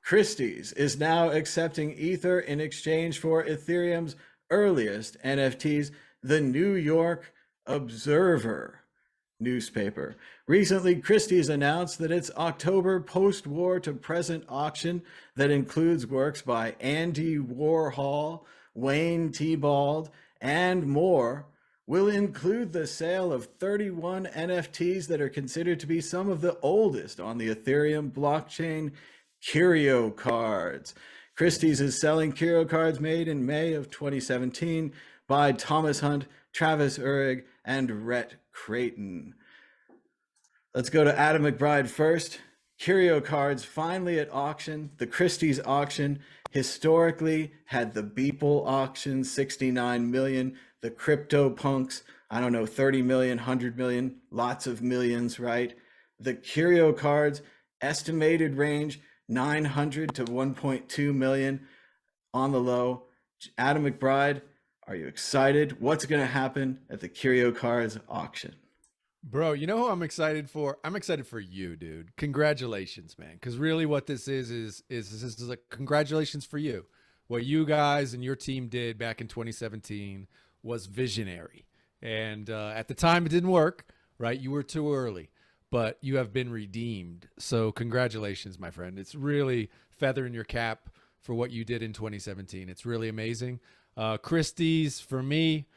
Christie's is now accepting Ether in exchange for Ethereum's earliest NFTs, the New York Observer newspaper. Recently, Christie's announced that its October post-war to present auction that includes works by Andy Warhol, Wayne Thibault, and more will include the sale of 31 NFTs that are considered to be some of the oldest on the Ethereum blockchain, Curio cards. Christie's is selling Curio cards made in May of 2017 by Thomas Hunt, Travis Uhrig, and Rhett Creighton. Let's go to Adam McBride first. Curio cards finally at auction. The Christie's auction historically had the Beeple auction, 69 million. The CryptoPunks, I don't know, 30 million, 100 million, lots of millions, right? The Curio cards, estimated range 900 to 1.2 million on the low. Adam McBride, are you excited? What's going to happen at the Curio cards auction? Bro, you know who I'm excited for? I'm excited for you, dude. Congratulations, man. Because really what this is this is a congratulations for you. What you guys and your team did back in 2017 was visionary. And at the time, it didn't work, right? You were too early, but you have been redeemed. So congratulations, my friend. It's really feather in your cap for what you did in 2017. It's really amazing. Christie's, for me,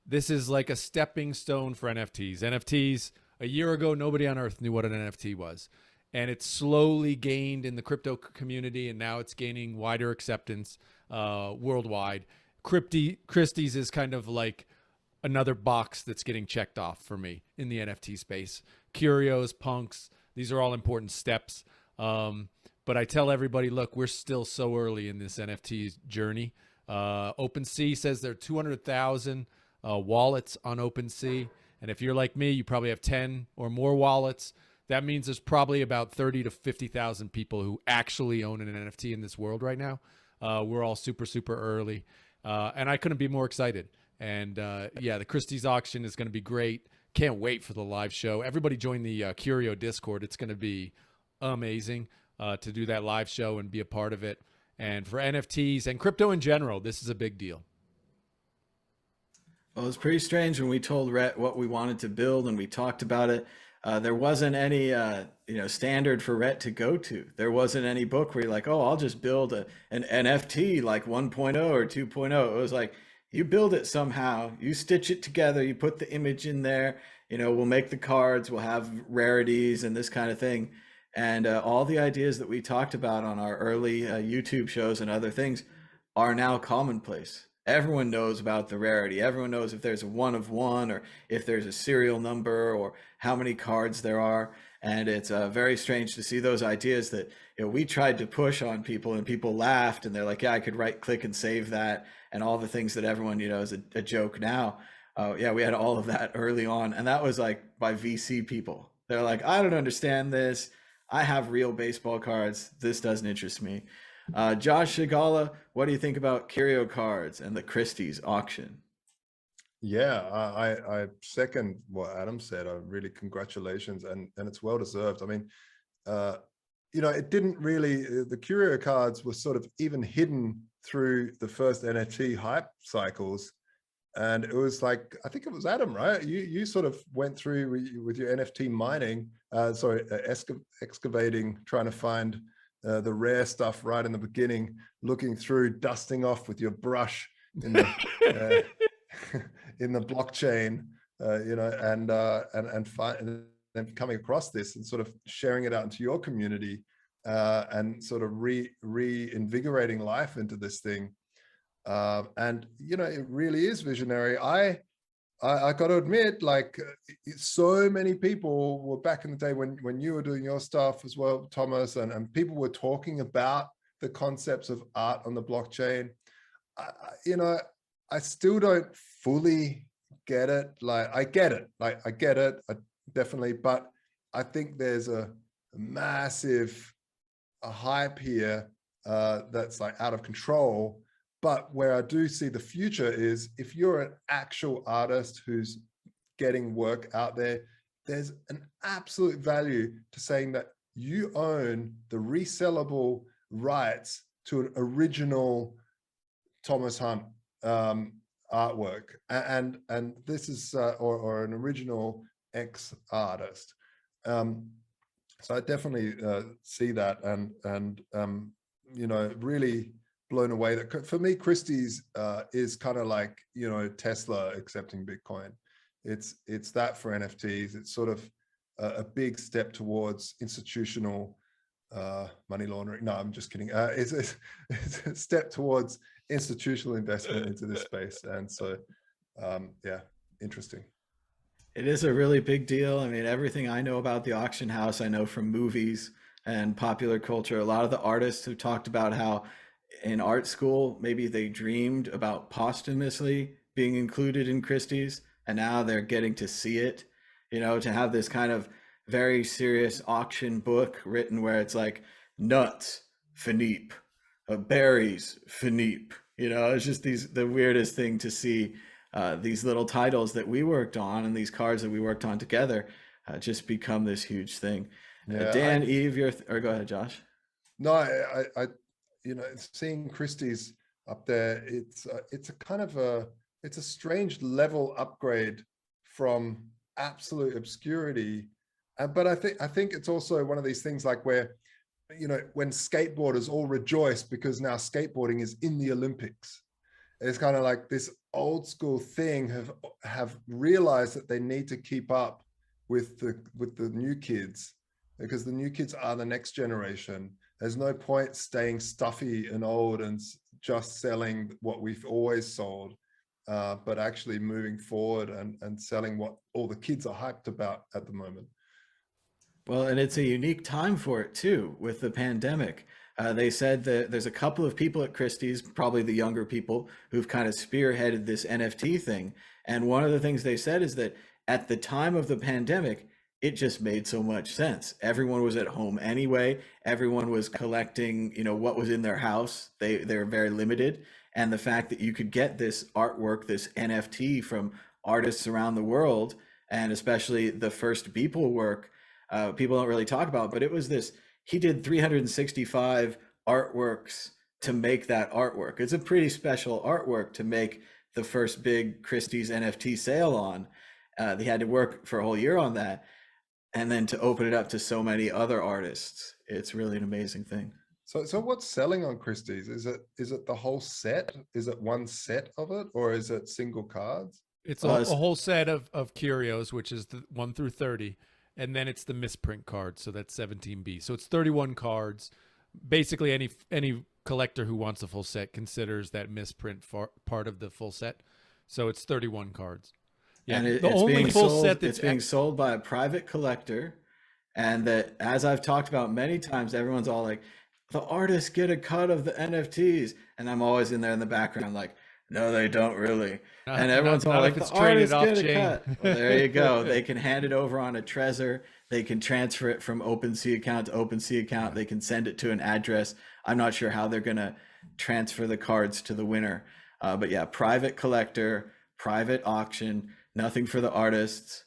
this is like a stepping stone for NFTs. NFTs, a year ago, nobody on earth knew what an NFT was. And it's slowly gained in the crypto community, and now it's gaining wider acceptance worldwide. Christie's is kind of like another box that's getting checked off for me in the NFT space. Curios, punks, these are all important steps. But I tell everybody, look, we're still so early in this NFT journey. OpenSea says there are 200,000 wallets on OpenSea. And if you're like me, you probably have 10 or more wallets. That means there's probably about 30 to 50,000 people who actually own an NFT in this world right now. We're all super, super early. And I couldn't be more excited. And yeah, the Christie's auction is going to be great. Can't wait for the live show. Everybody join the Curio Discord. It's going to be amazing to do that live show and be a part of it. And for NFTs and crypto in general, this is a big deal. Well, it was pretty strange when we told Rhett what we wanted to build and we talked about it. There wasn't any standard for Rhett to go to. There wasn't any book where you're like, oh, I'll just build an NFT like 1.0 or 2.0. It was like, you build it somehow, you stitch it together, you put the image in there, we'll make the cards, we'll have rarities and this kind of thing. And all the ideas that we talked about on our early YouTube shows and other things are now commonplace. Everyone knows about the rarity. Everyone knows if there's a 1 of 1 or if there's a serial number or how many cards there are. And it's very strange to see those ideas that we tried to push on people and people laughed and they're like, yeah, I could right click and save that and all the things that everyone, is a joke now. Yeah, we had all of that early on. And that was like by VC people. They're like, I don't understand this. I have real baseball cards. This doesn't interest me. Josh Shigala, what do you think about Curio cards and the Christie's auction? Yeah, I second what Adam said. Really congratulations, and it's well deserved. I mean, it didn't really, the Curio cards were sort of even hidden through the first NFT hype cycles. And it was like, I think it was Adam, right? You sort of went through with your NFT mining, excavating, trying to find the rare stuff right in the beginning, looking through, dusting off with your brush in the in the blockchain, and then coming across this and sort of sharing it out into your community, and sort of reinvigorating life into this thing. And it really is visionary. I got to admit, like, so many people were back in the day when you were doing your stuff as well, Thomas, and people were talking about the concepts of art on the blockchain. I still don't fully get it. Like, I get it, definitely, but I think there's a massive hype here that's like out of control. But where I do see the future is if you're an actual artist who's getting work out there, there's an absolute value to saying that you own the resellable rights to an original Thomas Hunt artwork, and this is or an original X artist. So I definitely see that, and you know, really blown away that for me Christie's is kind of like, you know, Tesla accepting Bitcoin. It's that for NFTs. It's sort of a big step towards institutional money laundering. No, I'm just kidding. It's a step towards institutional investment into this space, and so yeah, interesting. It is a really big deal. I mean, everything I know about the auction house, I know from movies and popular culture. A lot of the artists who talked about how in art school, maybe they dreamed about posthumously being included in Christie's, and now they're getting to see it, you know, to have this kind of very serious auction book written where it's like nuts, Philippe, berries, Philippe. You know, it's just the weirdest thing to see these little titles that we worked on and these cards that we worked on together just become this huge thing. Yeah, Dan, Eve, or go ahead, Josh. no, you know, seeing Christie's up there, it's a kind of it's a strange level upgrade from absolute obscurity, but I think it's also one of these things like where, you know, when skateboarders all rejoice because now skateboarding is in the Olympics. It's kind of like this old school thing have realized that they need to keep up with the new kids, because the new kids are the next generation. There's no point staying stuffy and old and just selling what we've always sold, but actually moving forward and selling what all the kids are hyped about at the moment. Well, and it's a unique time for it too, with the pandemic. They said that there's a couple of people at Christie's, probably the younger people, who've kind of spearheaded this NFT thing. And one of the things they said is that at the time of the pandemic, it just made so much sense. Everyone was at home anyway. Everyone was collecting, you know, what was in their house. They're very limited. And the fact that you could get this artwork, this NFT from artists around the world, and especially the first Beeple work, people don't really talk about, but it was this, he did 365 artworks to make that artwork. It's a pretty special artwork to make the first big Christie's NFT sale on. They had to work for a whole year on that. And then to open it up to so many other artists, it's really an amazing thing. So what's selling on Christie's? Is it the whole set? Is it one set of it, or is it single cards? It's a whole set of curios, which is the 1 through 30, and then it's the misprint cards, so that's 17B. So it's 31 cards. Basically, any collector who wants a full set considers that misprint part of the full set. So it's 31 cards. Yeah, and the only full set that's it's being sold by a private collector, and that, as I've talked about many times, everyone's all like, the artists get a cut of the NFTs, and I'm always in there in the background like, no, they don't really. And everyone's all like, the artists get a cut. Well, there you go. They can hand it over on a Trezor. They can transfer it from OpenSea account to OpenSea account. They can send it to an address. I'm not sure how they're going to transfer the cards to the winner. But yeah, private collector, private auction, nothing for the artists.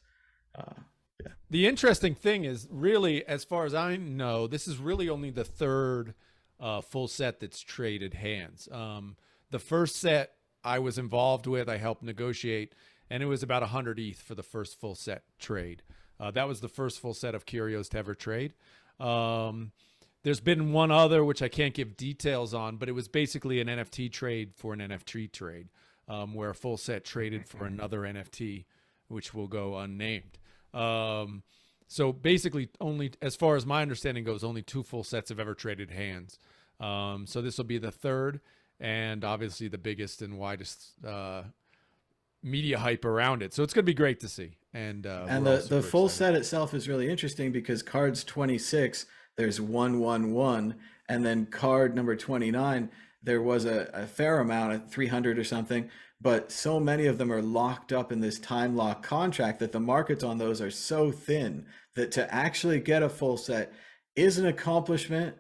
Yeah. The interesting thing is, really, as far as I know, this is really only the third full set that's traded hands. The first set I was involved with, I helped negotiate, and it was about 100 ETH for the first full set trade. That was the first full set of curios to ever trade. There's been one other, which I can't give details on, but it was basically an NFT trade for an NFT trade, where a full set traded for another NFT, which will go unnamed. So basically, only, as far as my understanding goes, only 2 full sets have ever traded hands. So this will be the third, and obviously the biggest and widest media hype around it. So it's going to be great to see. And the full set itself is really interesting because cards 26, there's 111, and then card number 29, there was a fair amount, at 300 or something, but so many of them are locked up in this time lock contract that the markets on those are so thin that to actually get a full set is an accomplishment.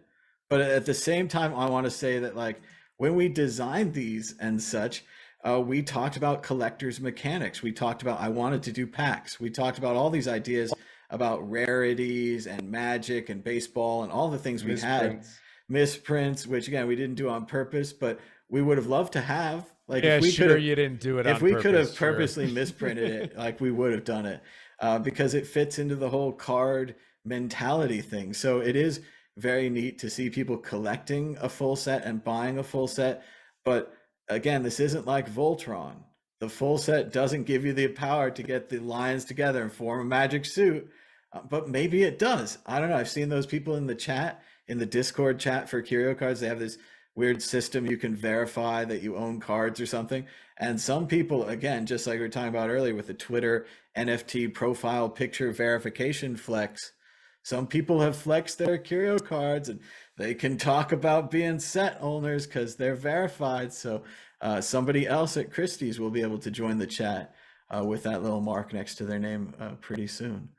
But at the same time, I want to say that, like, when we designed these and such, we talked about collectors mechanics. We talked about, I wanted to do packs. We talked about all these ideas about rarities and magic and baseball and all the things we had. misprints, which again we didn't do on purpose, but we would have loved to have. Like Yeah, if we sure, could have, you didn't do it if on we could purpose. have Sure. purposely misprinted it, like we would have done it, because it fits into the whole card mentality thing. So it is very neat to see people collecting a full set and buying a full set. But again, this isn't like Voltron. The full set doesn't give you the power to get the lines together and form a magic suit. But maybe it does. I don't know. I've seen those people in the chat, in the Discord chat for Curio cards. They have this weird system you can verify that you own cards or something. And some people, again, just like we were talking about earlier with the Twitter NFT profile picture verification flex, some people have flexed their Curio cards and they can talk about being set owners because they're verified. So somebody else at Christie's will be able to join the chat with that little mark next to their name pretty soon.